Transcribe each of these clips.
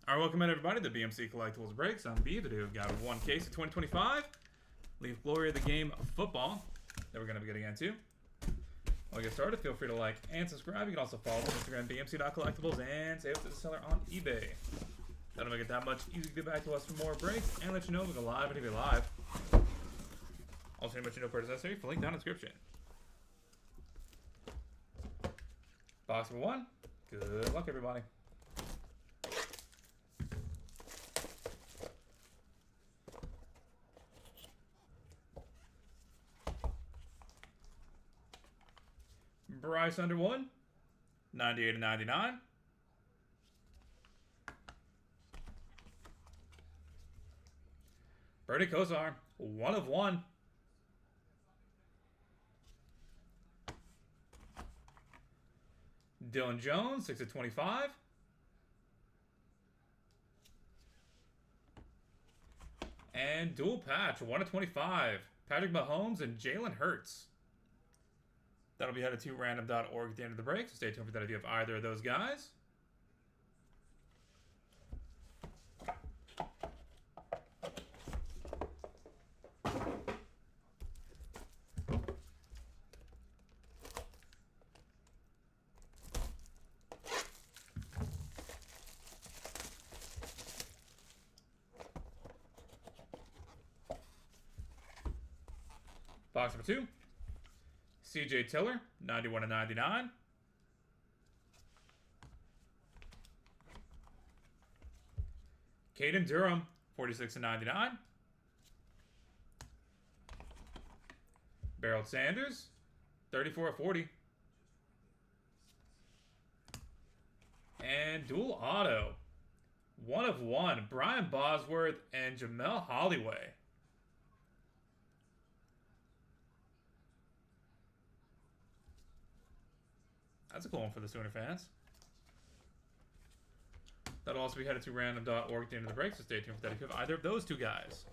Alright, welcome in everybody to BMC Collectibles Breaks. I'm B. Today we've got one case of 2025 Leaf Glory of the Game Football that we're going to be getting into. While we get started, feel free to like and subscribe. You can also follow us on Instagram, bmc.collectibles, and save us to the seller on eBay. That'll make it that much easier to get back to us for more breaks and let you know we go live and TV live. Also, let you know purchase necessary for link down in the description. Box number one. Good luck, everybody. Bryce Underwood, 98/99. Bernie Kosar, 1/1. Dylan Jones, 6/25. And dual patch, 1/25. Patrick Mahomes and Jalen Hurts. That'll be headed to random.org at the end of the break, so stay tuned for that if you have either of those guys. Box number two. CJ Tiller, 91/99. Caden Durham, 46/99. Beryl Sanders, 34/40. And dual auto, 1/1. Brian Bosworth and Jamel Holloway. That's a cool one for the Sooner fans. That'll also be headed to random.org at the end of the break, so stay tuned for that if you have either of those two guys.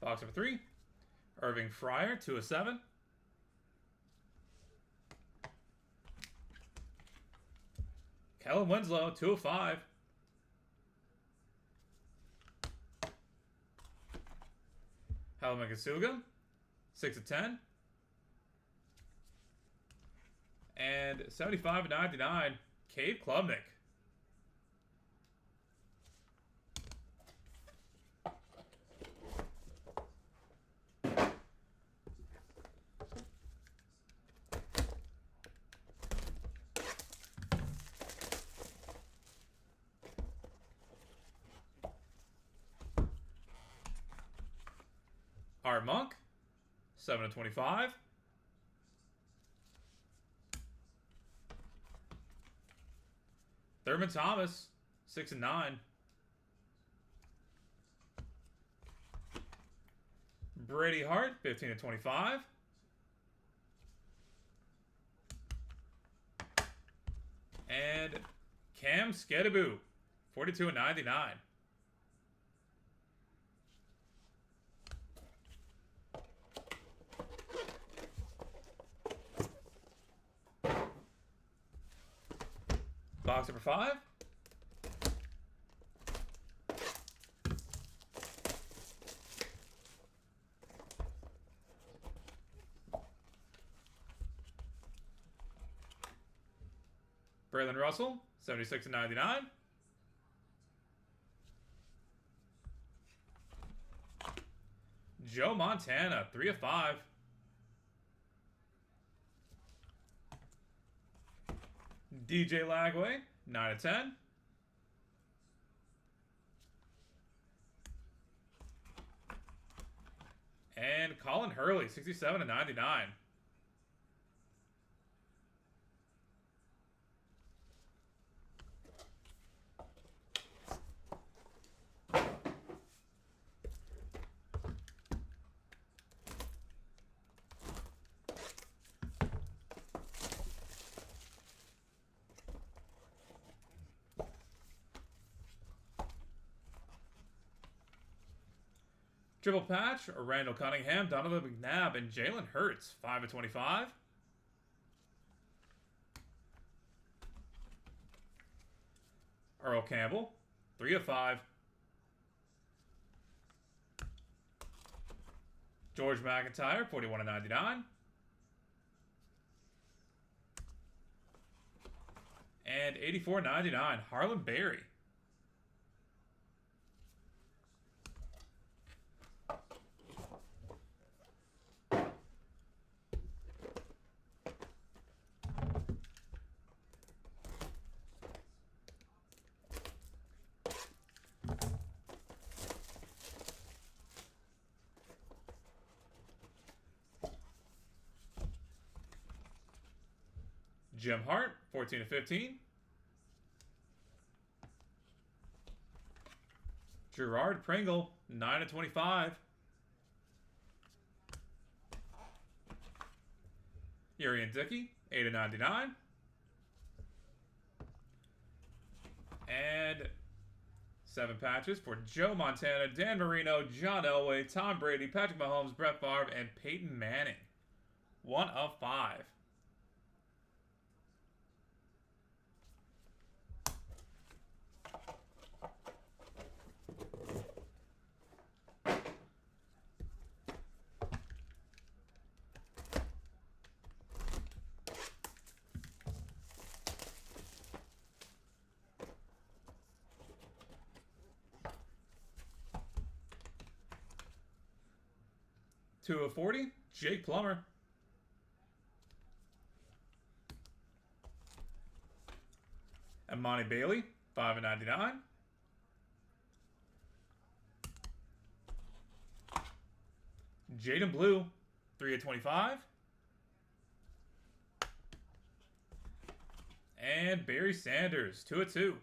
Box number three. Irving Fryer, 2/7. Kellen Winslow, 2/5. Hal Megasuga, 6/10. And 75/99, Cade Klubnik. Art Monk, 7/25. Thurman Thomas, 6/9. Brady Hart, 15/25. And Cam Skedaboo, 42/99. Box number five. Braylon Russell, 76/99. Joe Montana, 3/5. DJ Lagway, 9/10. And Colin Hurley, 67/99. Triple patch, Randall Cunningham, Donovan McNabb, and Jalen Hurts, 5 of 25. Earl Campbell, 3 of 5. George McIntyre, 41 of 99. And 84.99, Harlan Berry. Jim Hart, 14 of 15. Gerard Pringle, 9 of 25. Urian Dickey, 8 of 99. And 7 patches for Joe Montana, Dan Marino, John Elway, Tom Brady, Patrick Mahomes, Brett Favre, and Peyton Manning. 1 of 5. Two of 40, Jake Plummer. Amani Bailey, 5 of 99. Jaden Blue, 3 of 25. And Barry Sanders, 2 of 2.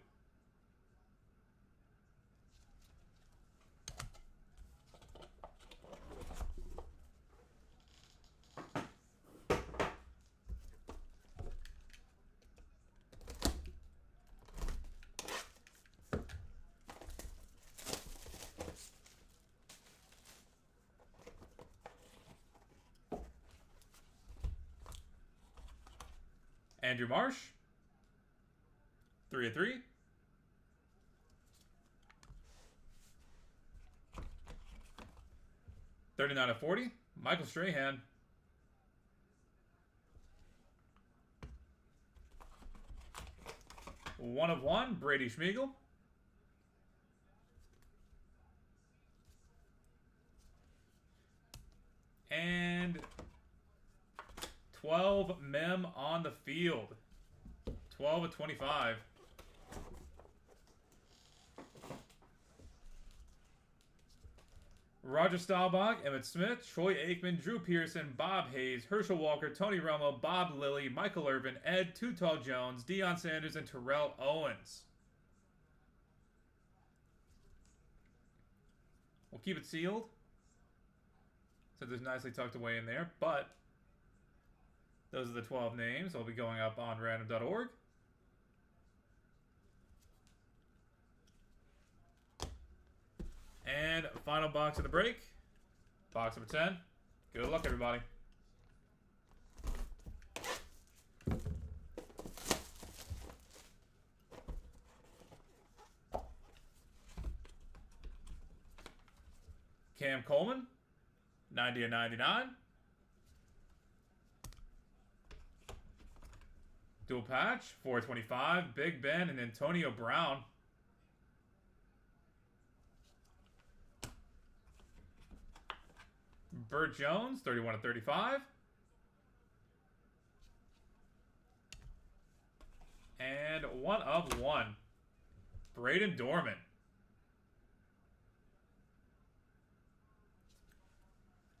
Andrew Marsh, 3 of 3. $39 of 40, Michael Strahan. One of 1, Brady Schmiegel. And 12 mem on the field. 12 of 25. Roger Staubach, Emmett Smith, Troy Aikman, Drew Pearson, Bob Hayes, Herschel Walker, Tony Romo, Bob Lilly, Michael Irvin, Ed Too Tall Jones, Deion Sanders, and Terrell Owens. We'll keep it sealed, since it's nicely tucked away in there, but those are the 12 names. They'll be going up on random.org. And final box of the break. Box number 10. Good luck, everybody. Cam Coleman, 90 of 99. Dual patch, 425, Big Ben and Antonio Brown. Burt Jones, 31 of 35. And 1 of 1, Braden Dorman.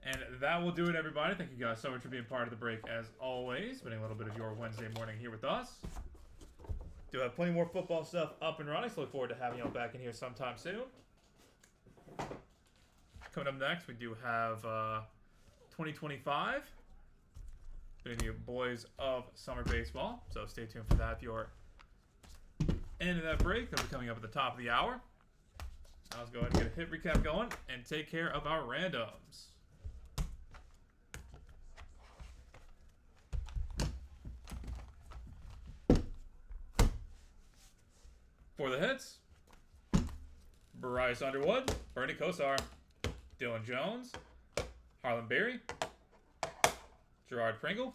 And that will do it, everybody. Thank you guys so much for being part of the break, as always. Spending a little bit of your Wednesday morning here with us. Do have plenty more football stuff up and running, so look forward to having y'all back in here sometime soon. Coming up next, we do have 2025. Bringing you boys of summer baseball. So stay tuned for that if you're into that break. That'll be coming up at the top of the hour. Let's go ahead and get a hit recap going and take care of our randoms. For the hits, Bryce Underwood, Bernie Kosar, Dylan Jones, Harlan Berry, Gerard Pringle,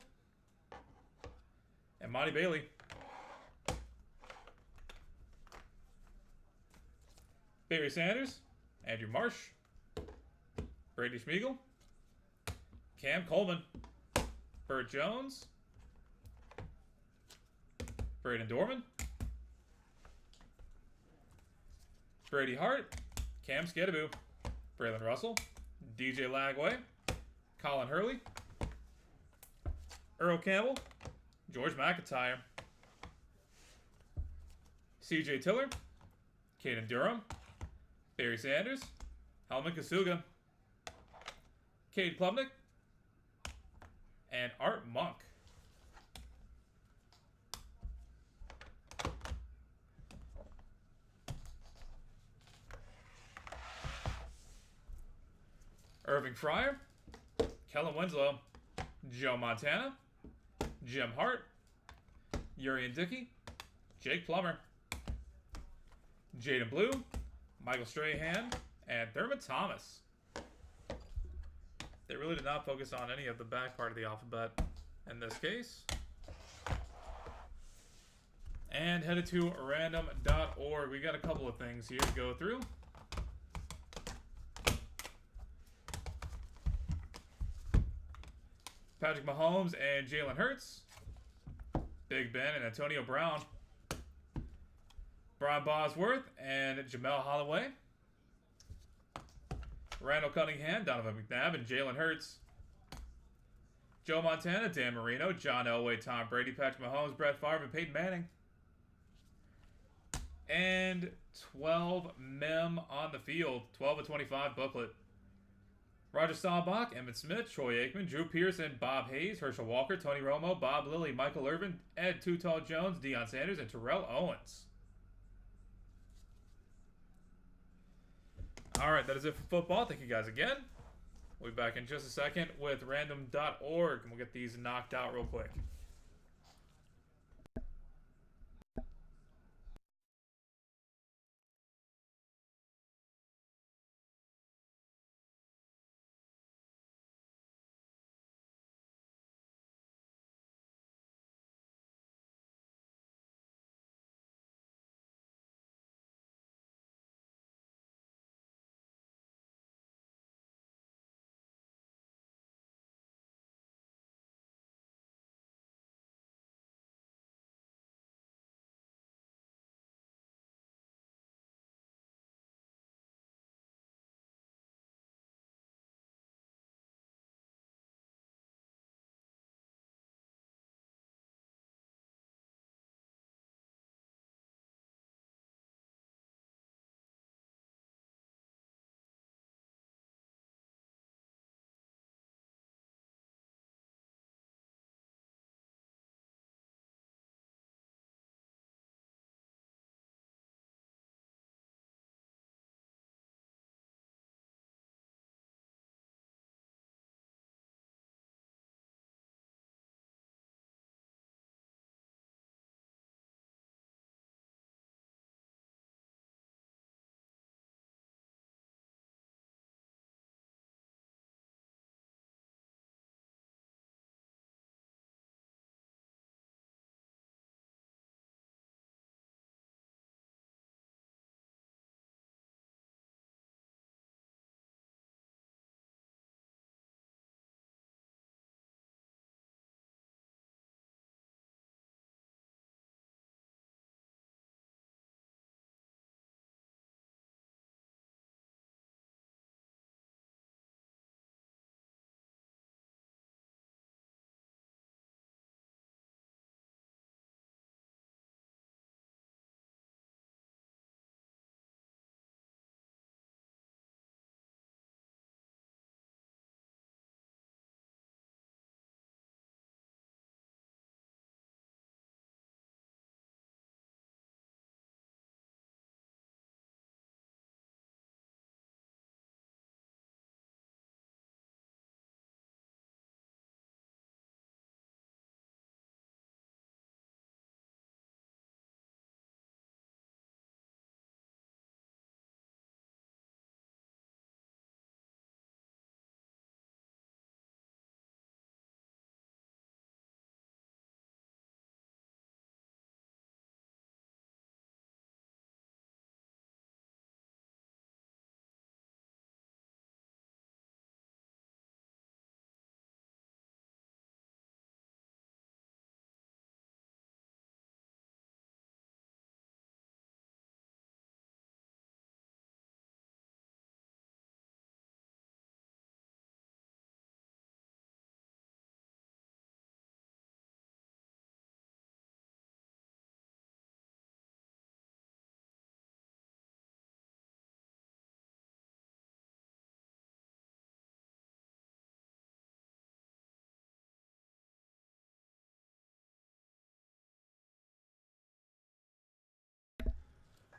and Monty Bailey. Barry Sanders, Andrew Marsh, Brady Schmiegel, Cam Coleman, Burt Jones, Braden Dorman, Brady Hart, Cam Skidaboo, Braylon Russell, DJ Lagway, Colin Hurley, Earl Campbell, George McIntyre, CJ Tiller, Caden Durham, Barry Sanders, Helmut Kasuga, Cade Klubnik, and Art Monk. Irving Fryer, Kellen Winslow, Joe Montana, Jim Hart, Urian Dickey, Jake Plummer, Jaden Blue, Michael Strahan, and Thurman Thomas. They really did not focus on any of the back part of the alphabet in this case. And headed to random.org. We got a couple of things here to go through. Patrick Mahomes and Jalen Hurts. Big Ben and Antonio Brown. Brian Bosworth and Jamel Holloway. Randall Cunningham, Donovan McNabb, and Jalen Hurts. Joe Montana, Dan Marino, John Elway, Tom Brady, Patrick Mahomes, Brett Favre, and Peyton Manning. And 12 mem on the field. 12 of 25 booklet. Roger Staubach, Emmitt Smith, Troy Aikman, Drew Pearson, Bob Hayes, Herschel Walker, Tony Romo, Bob Lilly, Michael Irvin, Ed Too Tall Jones, Deion Sanders, and Terrell Owens. Alright, that is it for football. Thank you guys again. We'll be back in just a second with random.org, and we'll get these knocked out real quick.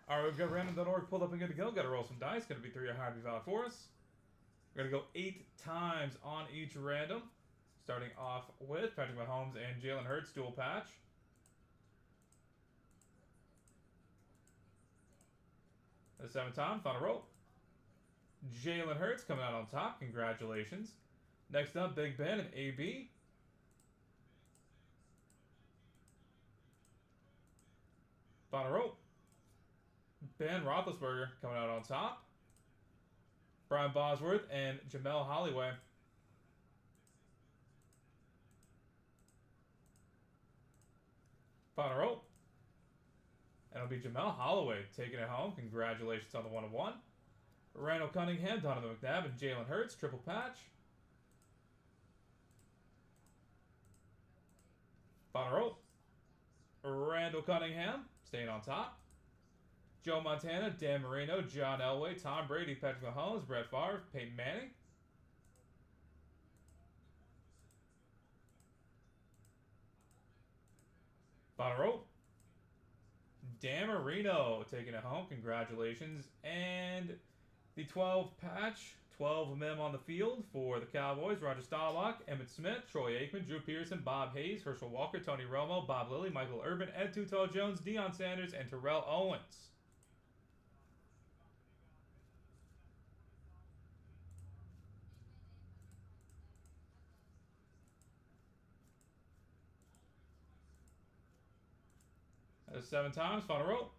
All right, we've got random.org pulled up and good to go. Got to roll some dice. Going to be 3 or higher to be valid for us. We're going to go 8 times on each random. Starting off with Patrick Mahomes and Jalen Hurts dual patch. The 7th time, final roll. Jalen Hurts coming out on top. Congratulations. Next up, Big Ben and AB. Final roll. Ben Roethlisberger coming out on top. Brian Bosworth and Jamel Holloway. Final roll. And it'll be Jamel Holloway taking it home. Congratulations on the 1-1. Randall Cunningham, Donovan McNabb, and Jalen Hurts. Triple patch. Final roll. Randall Cunningham staying on top. Joe Montana, Dan Marino, John Elway, Tom Brady, Patrick Mahomes, Brett Favre, Peyton Manning. Final roll. Dan Marino taking it home. Congratulations. And the 12 patch, 12 mem on the field for the Cowboys. Roger Staubach, Emmitt Smith, Troy Aikman, Drew Pearson, Bob Hayes, Herschel Walker, Tony Romo, Bob Lilly, Michael Irvin, Ed Tuttle Jones, Deion Sanders, and Terrell Owens. That's 7 times. Final roll.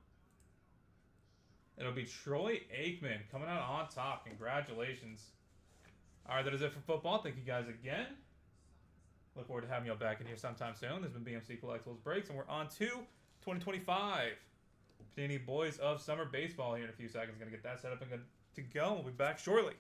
It'll be Troy Aikman coming out on top. Congratulations. All right, that is it for football. Thank you guys again. Look forward to having you all back in here sometime soon. This has been BMC Collectibles Breaks, and we're on to 2025. Panini Boys of Summer Baseball here in a few seconds. Going to get that set up and good to go. We'll be back shortly.